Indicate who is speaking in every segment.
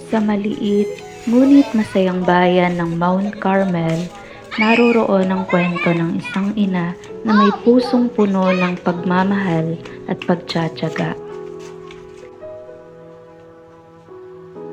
Speaker 1: Sa maliit ngunit masayang bayan ng Mount Carmel, naroroon ang kwento ng isang ina na may pusong puno ng pagmamahal at pagtsatsaga.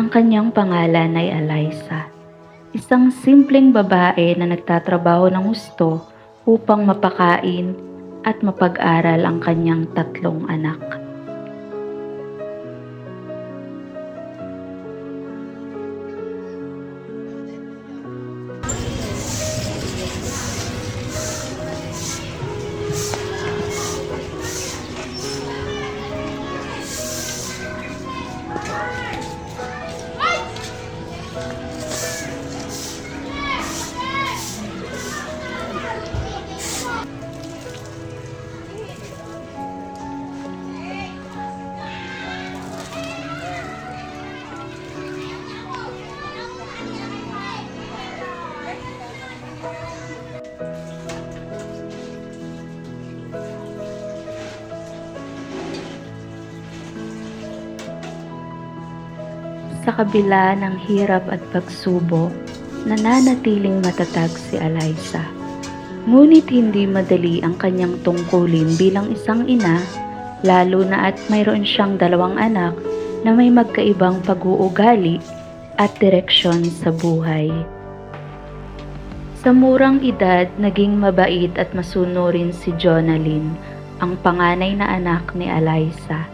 Speaker 1: Ang kanyang pangalan ay Eliza, isang simpleng babae na nagtatrabaho ng husto upang mapakain at mapag-aral ang kanyang 3 anak. Sa kabila ng hirap at pagsubok, nananatiling matatag si Eliza. Ngunit hindi madali ang kanyang tungkulin bilang isang ina, lalo na at mayroon siyang 2 anak na may magkaibang pag-uugali at direksyon sa buhay. Sa murang edad, naging mabait at masunurin si Jonalyn, ang panganay na anak ni Eliza.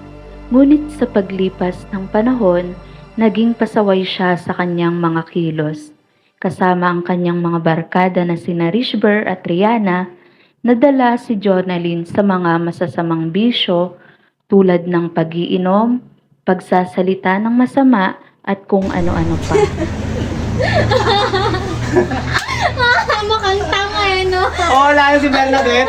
Speaker 1: Ngunit sa paglipas ng panahon, naging pasaway siya sa kanyang mga kilos. Kasama ang kanyang mga barkada na sina Rishber at Rihanna, nadala si Jonalyn sa mga masasamang bisyo tulad ng pag-iinom, pagsasalita ng masama at kung ano-ano pa.
Speaker 2: Mukhang tanga eh, no?
Speaker 3: Oo, lalo si Bernadette.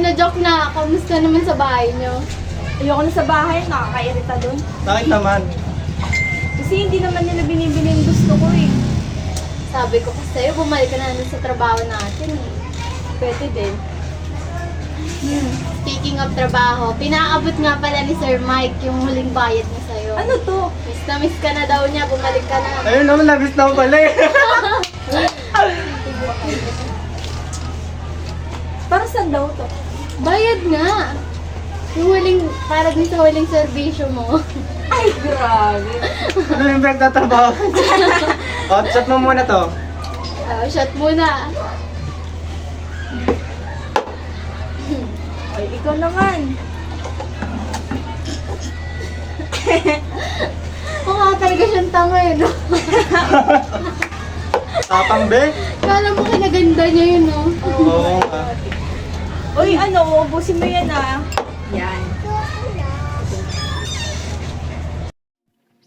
Speaker 2: Na-joke na. Kamusta naman sa bahay niyo?
Speaker 4: Ayoko na sa bahay, nakakairita doon.
Speaker 3: Bakit naman?
Speaker 4: Kasi hindi naman nila binibili yung gusto ko eh.
Speaker 2: Sabi ko kasi sa'yo, bumalik ka na sa trabaho natin eh.
Speaker 4: Pwede din.
Speaker 2: Speaking of trabaho, pinaabot nga pala ni Sir Mike yung huling bayad niya sa'yo.
Speaker 4: Ano to?
Speaker 2: Miss na miss ka na daw niya, bumalik ka na.
Speaker 3: Ayun naman, labis na ako pala eh.
Speaker 4: Para saan daw to?
Speaker 2: Bayad nga! Yung huling, para din sa huling servisyo mo.
Speaker 4: Ay, grabe.
Speaker 3: Ano yung pinagtatrabaho? O, chat mo muna to.
Speaker 2: Shot muna.
Speaker 4: Ay, ikaw naman.
Speaker 2: Mukha talaga siyang tanga eh, no?
Speaker 3: Tapang be?
Speaker 2: Kala mo kinaganda niya yun, no?
Speaker 3: Oo nga.
Speaker 4: Uy, ano, ubusin mo yan ah. Yan.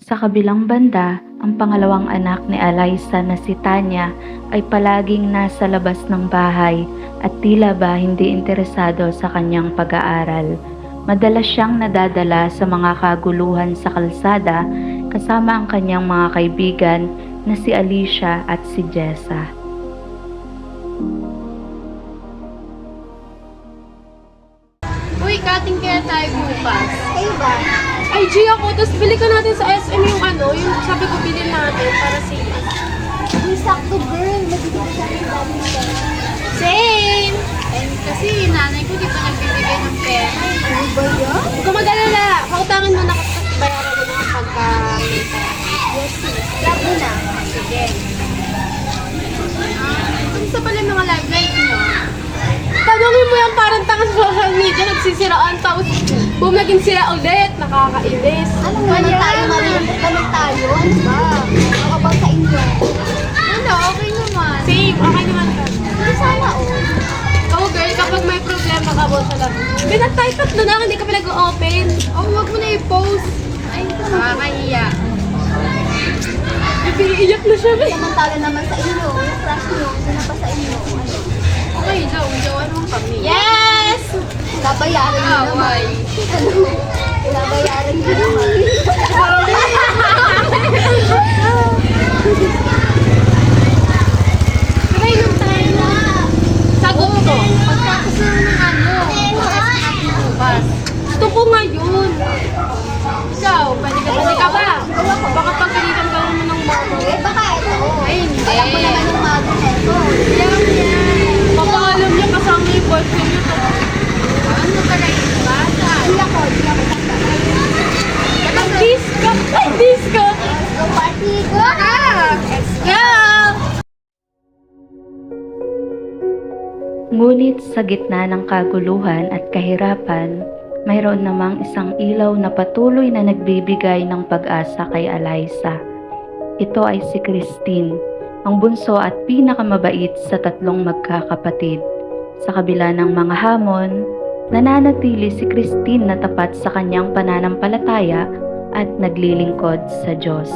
Speaker 1: Sa kabilang banda, ang pangalawang anak ni Eliza na si Tanya ay palaging nasa labas ng bahay at tila ba hindi interesado sa kanyang pag-aaral. Madalas siyang nadadala sa mga kaguluhan sa kalsada kasama ang kanyang mga kaibigan na si Alicia at si Jessa.
Speaker 2: Uy, cutting kaya tayo bukas. Kayo ba?
Speaker 5: Ay, G ako. Tapos bili ka natin sa SM yung ano, yung sabi ko bilhin natin para sale.
Speaker 2: Uy, sakto girl. Magbibigay sa akin dami nila.
Speaker 5: Same!
Speaker 2: And kasi nanay ko di pa nagbibigay ng pera. Ano ba yan?
Speaker 5: Huwag ka mag-alala. Pautangin mo na kasi bayaran mo na pagka-kita.
Speaker 2: Yes, sis. Love mo na. Sige.
Speaker 5: Kamusta pala yung mga live life nyo? Tanungin mo yan parang tanga sa social media, nagsisiraan, tapos boom, naging sira ulit, nakakainis.
Speaker 2: Ano naman tayo marunong naman tayo? Ano ba? Ano ba sa inyo? Ano, okay naman.
Speaker 5: Same, okay naman ka.
Speaker 2: Hindi sana all.
Speaker 5: Ikaw girl, kapag may problema ka about sa love, binatay tatlo na, hindi ka pinag-open.
Speaker 2: Oh, huwag mo na i-post. Ay,
Speaker 5: Nakakahiya. Iiyak na siya, eh.
Speaker 2: samantala naman sa inyo. Yung crush nyo, hindi na pa sa inyo. Ano?
Speaker 5: Okay, jowa naman kami.
Speaker 2: Yes! Babayaran nyo naman. Ano? Babayaran nyo naman.
Speaker 5: Kainom tayo na. Sagot ko.
Speaker 2: Pagkakasama ng ano, bukas.
Speaker 5: Gusto ko ngayon. yun. Ikaw, pwede ka ba? Baka pagkalitan ka naman ng bago.
Speaker 2: Eh, baka ito.
Speaker 5: Ay, hindi.
Speaker 2: Alam mo naman yung bago na ito.
Speaker 5: Papaalam niya kasama yung boyfriend niyo. Ano ka na yun ba?
Speaker 2: Hindi ako.
Speaker 5: Disco! Ay, disco!
Speaker 2: Go party, go!
Speaker 5: Let's go!
Speaker 1: Ngunit sa gitna ng kaguluhan at kahirapan, mayroon namang isang ilaw na patuloy na nagbibigay ng pag-asa kay Alyssa. Ito ay si Christine, ang bunso at pinakamabait sa tatlong magkakapatid. Sa kabila ng mga hamon, nananatili si Christine na tapat sa kanyang pananampalataya at naglilingkod sa Diyos.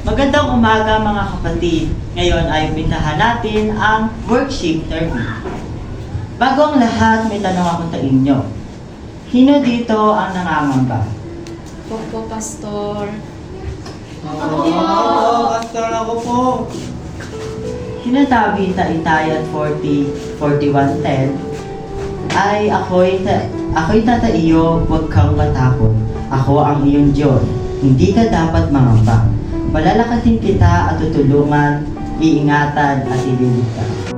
Speaker 6: Magandang umaga mga kapatid. Ngayon ay umpitahan natin ang worksheet 30. Bago ang lahat, may tanong ako sa inyo. Sino dito ang nangangamba?
Speaker 4: Opo, Pastor.
Speaker 3: Pastor, ako po.
Speaker 6: Sinasabi sa Isaiah 40:41-10 ay ako'y sa iyo, huwag kang matakot. Ako ang iyong Diyos. Hindi ka dapat mangamba. Palalakasin kita at tutulungan, iingatan at ililigtas.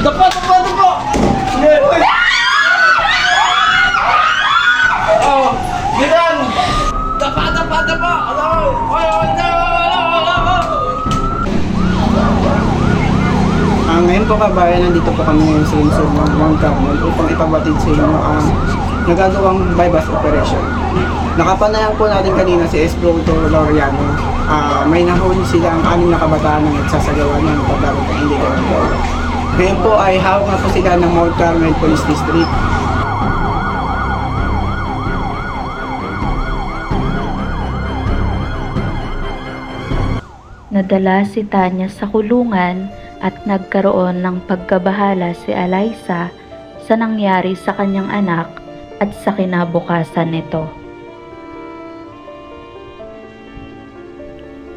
Speaker 3: Dapat! Oh, giran! Dapa!
Speaker 7: Ngayon po kabayan, nandito po kami ngayon sa lungsod ng Mount Carmel upang ipabatid sa inyo ang nagagawang bypass operation. Nakapanayan po natin kanina si Esploto Laureano. May nahuli sila ang 6 na kabataan na nagsasagawa ng pagdapat ng illegal control. Ngayon po ay hawak na po sila ng Mount Carmel Police District.
Speaker 1: Nadala si Tanya sa kulungan at nagkaroon ng pagkabahala si Alyssa sa nangyari sa kanyang anak at sa kinabukasan nito.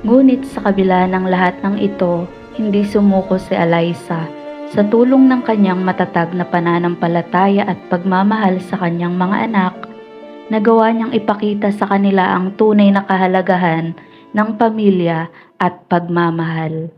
Speaker 1: Ngunit sa kabila ng lahat ng ito, hindi sumuko si Alyssa. Sa tulong ng kanyang matatag na pananampalataya at pagmamahal sa kanyang mga anak, nagawa niyang ipakita sa kanila ang tunay na kahalagahan ng pamilya at pagmamahal.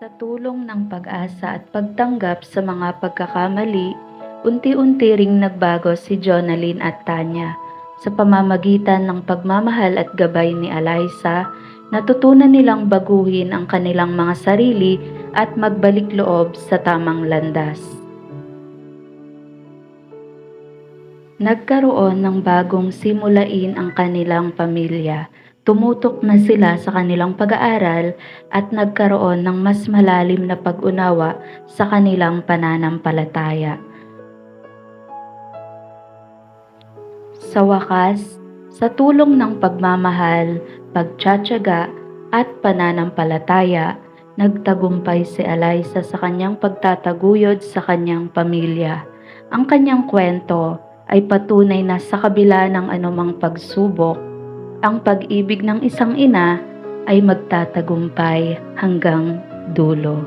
Speaker 1: Sa tulong ng pag-asa at pagtanggap sa mga pagkakamali, unti-unti ring nagbago si Jonalyn at Tanya. Sa pamamagitan ng pagmamahal at gabay ni Alyssa, natutunan nilang baguhin ang kanilang mga sarili at magbalik loob sa tamang landas. Nagkaroon ng bagong simulain ang kanilang pamilya. Tumutok na sila sa kanilang pag-aaral at nagkaroon ng mas malalim na pag-unawa sa kanilang pananampalataya. Sa wakas, sa tulong ng pagmamahal, pagtsatsaga at pananampalataya, nagtagumpay si Alyssa sa kanyang pagtataguyod sa kanyang pamilya. Ang kanyang kwento ay patunay na sa kabila ng anumang pagsubok, ang pag-ibig ng isang ina ay magtatagumpay hanggang dulo.